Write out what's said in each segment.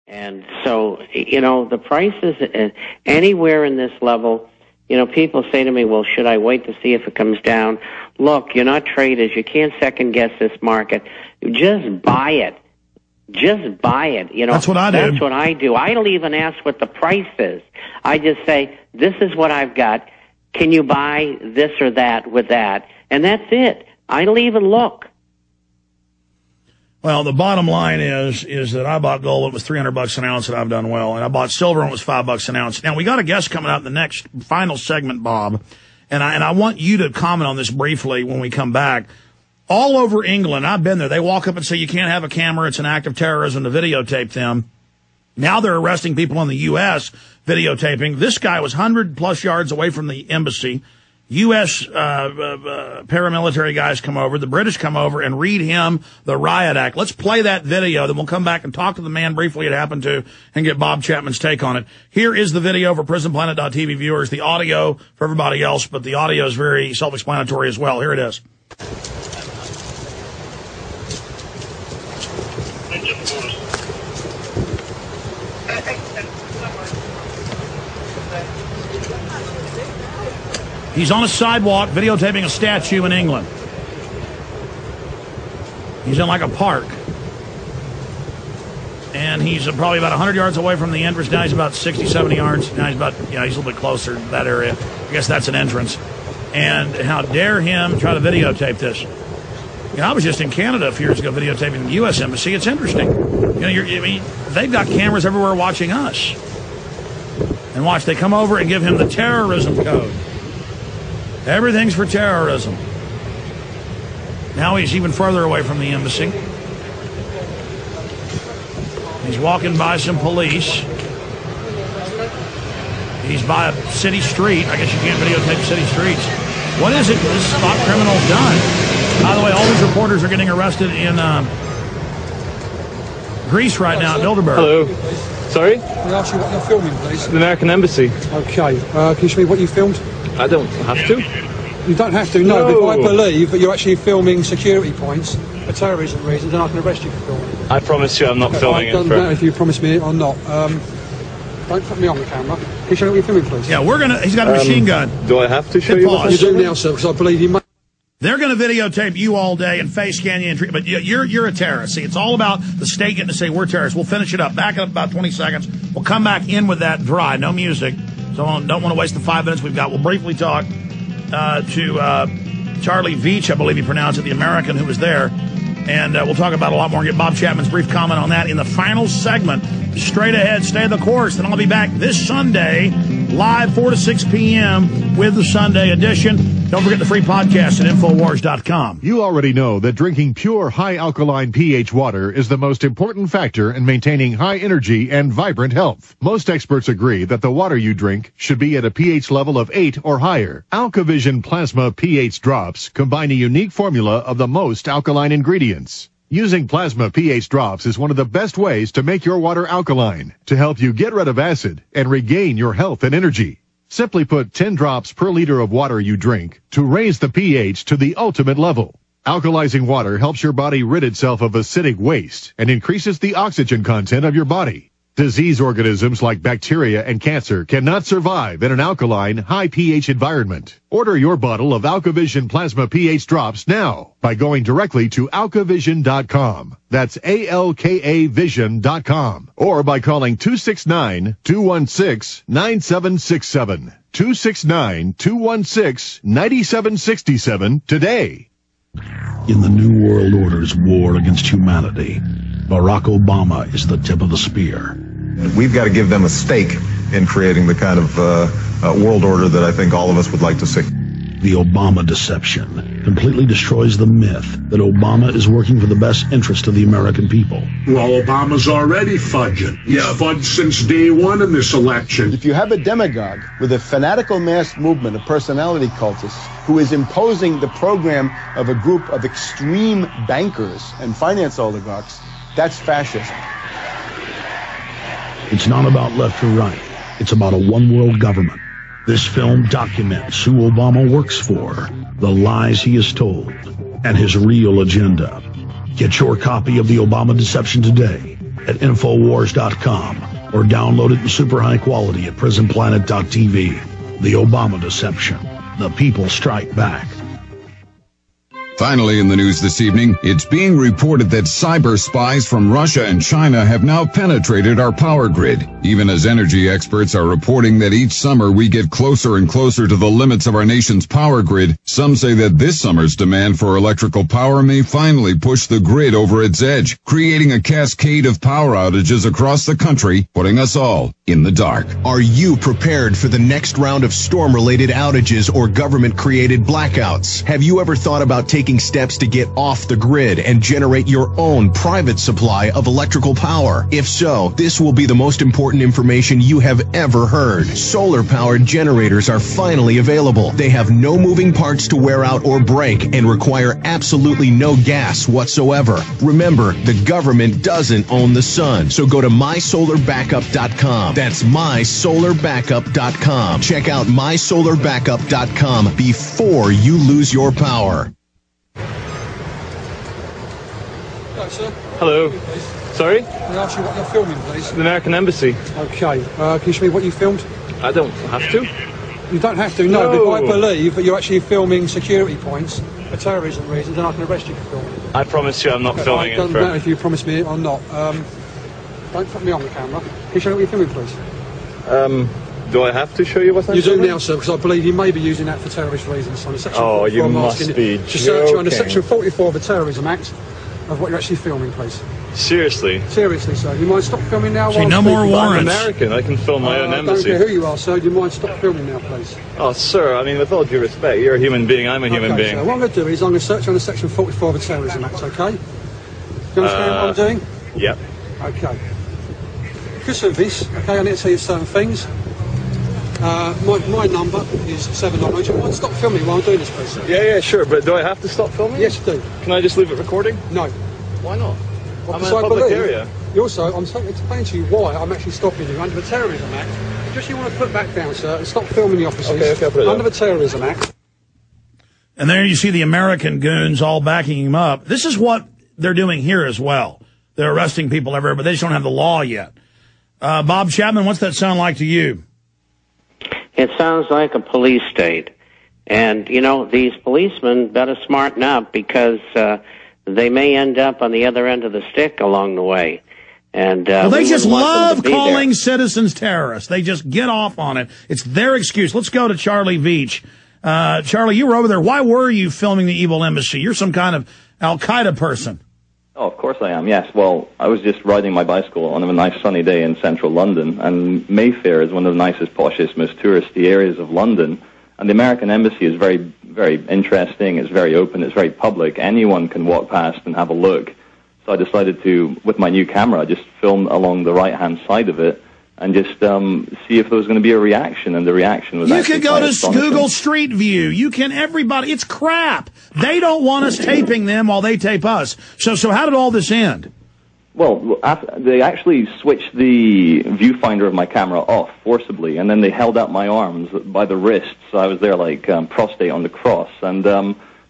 And so, the prices anywhere in this level, people say to me, well, should I wait to see if it comes down? Look, you're not traders. You can't second guess this market. Just buy it. Just buy it. That's what I do. That's what I do. I don't even ask what the price is. I just say, this is what I've got. Can you buy this or that with that? And that's it. I don't even look. Well, the bottom line is that I bought gold. It was $300 an ounce, and I've done well. And I bought silver, and it was $5 an ounce. Now, we got a guest coming out in the next final segment, Bob. And I want you to comment on this briefly when we come back. All over England, I've been there. They walk up and say, you can't have a camera. It's an act of terrorism to videotape them. Now they're arresting people in the U.S. videotaping. This guy was 100-plus yards away from the embassy. U.S. paramilitary guys come over. The British come over and read him the riot act. Let's play that video. Then we'll come back and talk to the man briefly it happened to and get Bob Chapman's take on it. Here is the video for PrisonPlanet.tv viewers, the audio for everybody else, but the audio is very self-explanatory as well. Here it is. He's on a sidewalk videotaping a statue in England. He's in like a park. And he's probably about 100 yards away from the entrance. Now he's about 60, 70 yards. Now he's about, he's a little bit closer to that area. I guess that's an entrance. And how dare him try to videotape this? I was just in Canada a few years ago videotaping the U.S. Embassy. It's interesting. They've got cameras everywhere watching us. And watch, they come over and give him the terrorism code. Everything's for terrorism. Now he's even further away from the embassy. He's walking by some police. He's by a city street. I guess you can't videotape city streets. What is it this spot criminal done? By the way, all these reporters are getting arrested in Greece right now at Bilderberg. Hello. Sorry? Can I ask you what you're filming, please? The American Embassy. Okay. Can you show me what you filmed? I don't have to. You don't have to, no. But I believe that you're actually filming security points for terrorism reasons, and I can arrest you for filming. I promise you I'm not filming it. It doesn't matter if you promise me it or not. Don't put me on the camera. Can you show me what you're filming, please? Yeah, he's got a machine gun. Do I have to show you what you do now, sir, because I believe you might. They're going to videotape you all day and face scan you, but you're a terrorist. See, it's all about the state getting to say we're terrorists. We'll finish it up. Back it up about 20 seconds. We'll come back in with that dry, no music. So I don't want to waste the 5 minutes we've got. We'll briefly talk to Charlie Veach, I believe he pronounced it, the American who was there. And we'll talk about a lot more and get Bob Chapman's brief comment on that in the final segment. Straight ahead, stay the course. Then I'll be back this Sunday, live 4 to 6 p.m. with the Sunday edition. Don't forget the free podcast at Infowars.com. You already know that drinking pure, high-alkaline pH water is the most important factor in maintaining high energy and vibrant health. Most experts agree that the water you drink should be at a pH level of 8 or higher. AlkaVision Plasma pH drops combine a unique formula of the most alkaline ingredients. Using plasma pH drops is one of the best ways to make your water alkaline, to help you get rid of acid and regain your health and energy. Simply put 10 drops per liter of water you drink to raise the pH to the ultimate level. Alkalizing water helps your body rid itself of acidic waste and increases the oxygen content of your body. Disease organisms like bacteria and cancer cannot survive in an alkaline, high pH environment. Order your bottle of AlkaVision Plasma pH drops now by going directly to alkavision.com. That's ALKA Vision.com. Or by calling 269-216-9767. 269-216-9767 today. In the New World Order's war against humanity, Barack Obama is the tip of the spear. We've got to give them a stake in creating the kind of world order that I think all of us would like to see. The Obama deception completely destroys the myth that Obama is working for the best interest of the American people. Well, Obama's already fudging. He's fudged since day one in this election. If you have a demagogue with a fanatical mass movement of personality cultists who is imposing the program of a group of extreme bankers and finance oligarchs, that's fascism. It's not about left or right. It's about a one-world government. This film documents who Obama works for, the lies he has told, and his real agenda. Get your copy of The Obama Deception today at Infowars.com or download it in super high quality at PrisonPlanet.tv. The Obama Deception. The people strike back. Finally in the news this evening, it's being reported that cyber spies from Russia and China have now penetrated our power grid. Even as energy experts are reporting that each summer we get closer and closer to the limits of our nation's power grid, some say that this summer's demand for electrical power may finally push the grid over its edge, creating a cascade of power outages across the country, putting us all in the dark. Are you prepared for the next round of storm-related outages or government-created blackouts? Have you ever thought about taking steps to get off the grid and generate your own private supply of electrical power? If so, this will be the most important information you have ever heard. Solar-powered generators are finally available. They have no moving parts to wear out or break and require absolutely no gas whatsoever. Remember, the government doesn't own the sun, so go to mysolarbackup.com. That's mysolarbackup.com. Check out mysolarbackup.com before you lose your power. Hello, sir. Hello. Sorry? Can I ask you what you're filming, please? The American Embassy. Okay. Can you show me what you filmed? I don't have to. You don't have to, no. But if I believe that you're actually filming security points for terrorism reasons, then I can arrest you for filming. I promise you I'm not filming it. It doesn't matter if you promise me or not. Don't put me on the camera. Can you show me what you're filming, please? Do I have to show you what I'm You do filming? now, sir, because I believe you may be using that for terrorist reasons. So section 44, you I'm must asking be you to search you under joking. section 44 of the Terrorism Act of what you're actually filming, please. Seriously? Seriously, sir. You mind stop filming now? See, no more I'm warrants. American. I can film my own I embassy. don't care who you are, sir. Do you mind stop filming now, please? Oh, sir, I mean, with all due respect, you're a human being, I'm a human being. Sir, what I'm going to do is I'm going to search under section 44 of the Terrorism Act, okay? Do you understand what I'm doing? Yep. Okay. Because of this, okay, I need to tell you certain things. My number is 790. Do you mind stop filming while I'm doing this, please, sir? Yeah, sure, but do I have to stop filming? Yes, you do. Can I just leave it recording? No. Why not? Well, I'm in a public area. Also, I'm trying to explain to you why I'm actually stopping you under the Terrorism Act. Just you want to put back down, sir, and stop filming the officers. Okay, I'll put it under down. the Terrorism Act. And there you see the American goons all backing him up. This is what they're doing here as well. They're arresting people everywhere, but they just don't have the law yet. Bob Chapman, what's that sound like to you? It sounds like a police state. And, you know, these policemen better smarten up because they may end up on the other end of the stick along the way. And well, they just love calling calling citizens terrorists. They just get off on it. It's their excuse. Let's go to Charlie Veach. Charlie, you were over there. Why were you filming the evil embassy? You're some kind of Al-Qaeda person. Oh, of course I am, yes. Well, I was just riding my bicycle on a nice sunny day in central London, and Mayfair is one of the nicest, poshest, most touristy areas of London. And the American Embassy is very, very interesting. It's very open. It's very public. Anyone can walk past and have a look. So I decided to, with my new camera, just film along the right-hand side of it and just see if there was going to be a reaction. And the reaction was You could go to Google Street View. You can, everybody. It's crap. They don't want us taping them while they tape us. So how did all this end? Well, they actually switched the viewfinder of my camera off forcibly, and then they held out my arms by the wrists. So I was there like prostate on the cross, and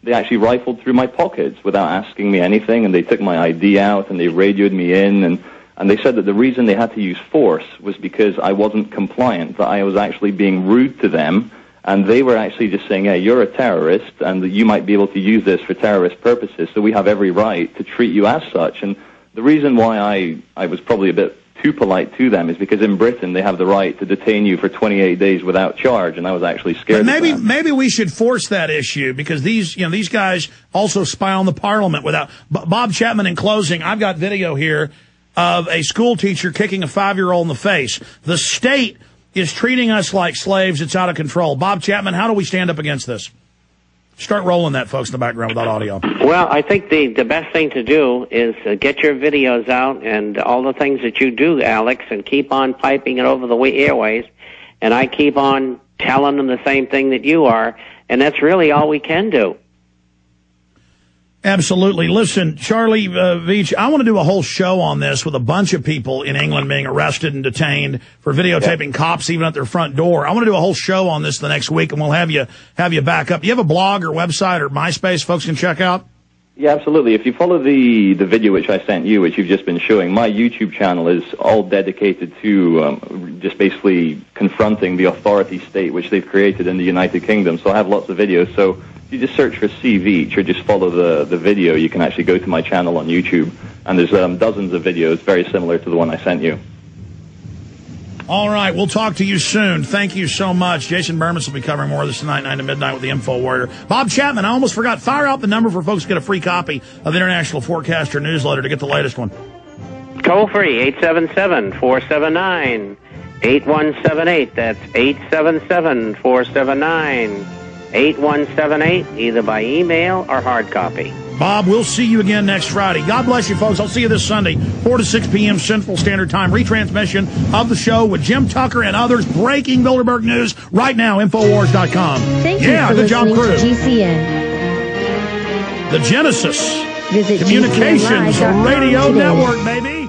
they actually rifled through my pockets without asking me anything, and they took my ID out, and they radioed me in, and they said that the reason they had to use force was because I wasn't compliant, that I was actually being rude to them, and they were actually just saying, hey, you're a terrorist, and that you might be able to use this for terrorist purposes, so we have every right to treat you as such. And the reason why I was probably a bit too polite to them is because in Britain they have the right to detain you for 28 days without charge, and I was actually scared. But of that. maybe we should force that issue because these guys also spy on the parliament without. Bob Chapman, in closing, I've got video here of a school teacher kicking a 5-year-old in the face. The state is treating us like slaves. It's out of control. Bob Chapman, how do we stand up against this? Start rolling that, folks, in the background without audio. Well, I think the best thing to do is get your videos out and all the things that you do, Alex, and keep on piping it over the airways. And I keep on telling them the same thing that you are, and that's really all we can do. Absolutely. Listen, Charlie Veach, I want to do a whole show on this with a bunch of people in England being arrested and detained for videotaping cops even at their front door. I want to do a whole show on this the next week, and we'll have you back up. Do you have a blog or website or MySpace folks can check out? Yeah, absolutely. If you follow the video which I sent you, which you've just been showing, my YouTube channel is all dedicated to just basically confronting the authority state which they've created in the United Kingdom. So I have lots of videos. So if you just search for C-Veach or just follow the video, you can actually go to my channel on YouTube. And there's dozens of videos very similar to the one I sent you. All right, we'll talk to you soon. Thank you so much. Jason Bermas will be covering more of this tonight, 9 to midnight with the Info Warrior. Bob Chapman, I almost forgot. Fire out the number for folks to get a free copy of the International Forecaster newsletter to get the latest one. Toll free, 877-479-8178. That's 877-479-8178, either by email or hard copy. Bob, we'll see you again next Friday. God bless you, folks. I'll see you this Sunday, 4 to 6 p.m. Central Standard Time. Retransmission of the show with Jim Tucker and others. Breaking Bilderberg news right now, Infowars.com. Thank you for good job, listening crew. to GCN. The Genesis Visit Communications GCNlive.com Radio today. Network, baby.